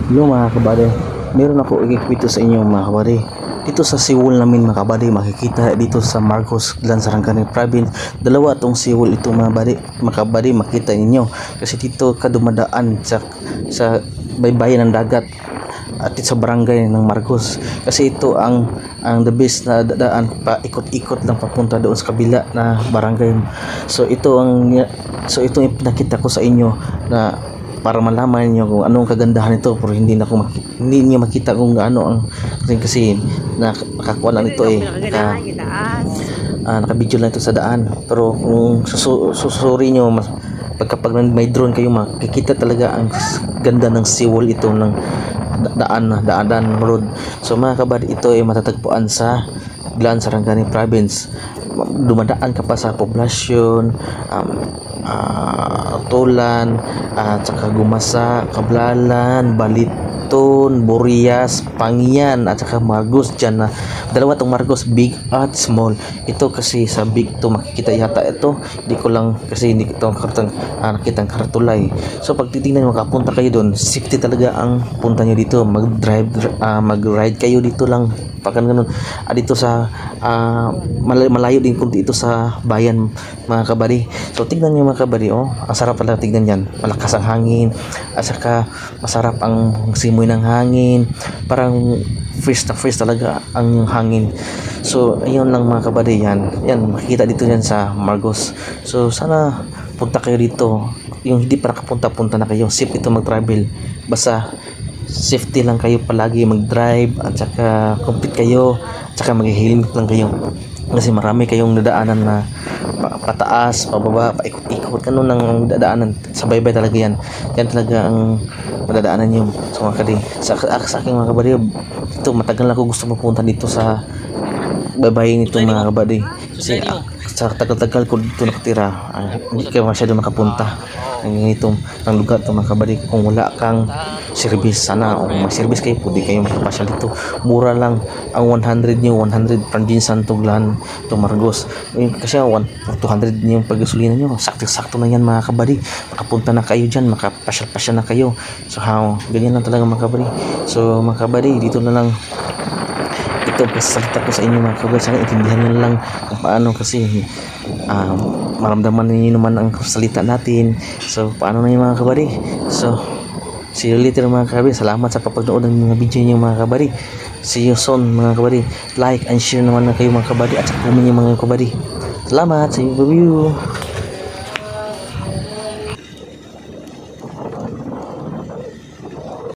Hello mga kabady, meron ako ikikwento sa inyo mga kabady. Dito sa Siwol namin mga kabady, makikita dito sa Marcos, Glan, Sarangani Province. Dalawa itong Siwol ito mga kabady, makita ninyo. Kasi dito ka dumadaan sa baybayin ng dagat at sa barangay ng Marcos. Kasi ito ang the best na daan pa ikot-ikot lang papunta doon sa kabila na barangay. So ito yung pinakita ko sa inyo na para malaman niyo kung anong kagandahan nito, pero hindi niyo makita kung ano ang kasi nakakuha lang ito naka-video lang ito sa daan. Pero kung susuri niyo pagkapag may drone kayo, makikita talaga ang ganda ng Siwol ito ng daan road. So mga kabady, ito ay matatagpuan sa Glan, Sarangani Province. Dumadaan ka pa sa poblasyon, Tulan, at saka Gumasa, Kablalan, Baliton, Burias, Pangyan, at saka Marcos. Dyan na dalawa tong Marcos, big at small. Ito kasi sa big to makikita yata ito, hindi ko lang kasi hindi ko nakitang karatulay. So pag titingnan makapunta kayo doon, safety talaga ang punta nyo dito. Mag-ride kayo dito lang pakan ganun. Dito sa malayo din kunti ito sa bayan mga kabady. So tignan niyo mga kabady, ang sarap pala tignan yan. Malakas ang hangin at saka masarap ang simoy ng hangin, parang fresh na fresh talaga ang hangin. So ayun lang mga kabady, yan makikita dito yan sa Marcos. So sana punta kayo dito, yung hindi pa nakapunta na kayo. Safe ito mag-travel, basta safety lang kayo palagi mag-drive, at saka complete kayo, at saka mag-helmet lang kayo kasi marami kayong dadaanan na pataas, pababa, paikot-ikot, ganun ang dadaanan sa baybay talaga yan talaga ang madadaanan nyo. So mga kabady, sa aking mga kabady, ito matagal na ako gusto mapunta dito sa baybay nito mga kabady, kasi sa tagal-tagal ko dito nakatira, hindi kayo masyado makapunta ng lugar ito mga kabady. Kung wala kang service, sana o may service kayo, pwede kayo makapasyal dito. Mura lang ang 100 nyo, 100 Pranjinsan, Tuglan, Marcos. Kasi 200 yung paggasolina nyo, sakto na yan mga kabady. Makapunta na kayo dyan, makapasyal na kayo. So ganyan lang talaga mga kabady. So mga kabady, dito na lang ito pasalita ko sa inyo mga kabady. Sana intindihan nyo lang kung paano, kasi maramdaman ninyo naman ang salita natin. So paano na yung mga kabady. So see you later mga kabady. Salamat sa papanood ng mga video niyo mga kabady. See you soon mga kabady. Like and share naman na kayo mga kabady, at sa comment niyo mga kabady. Salamat sa review.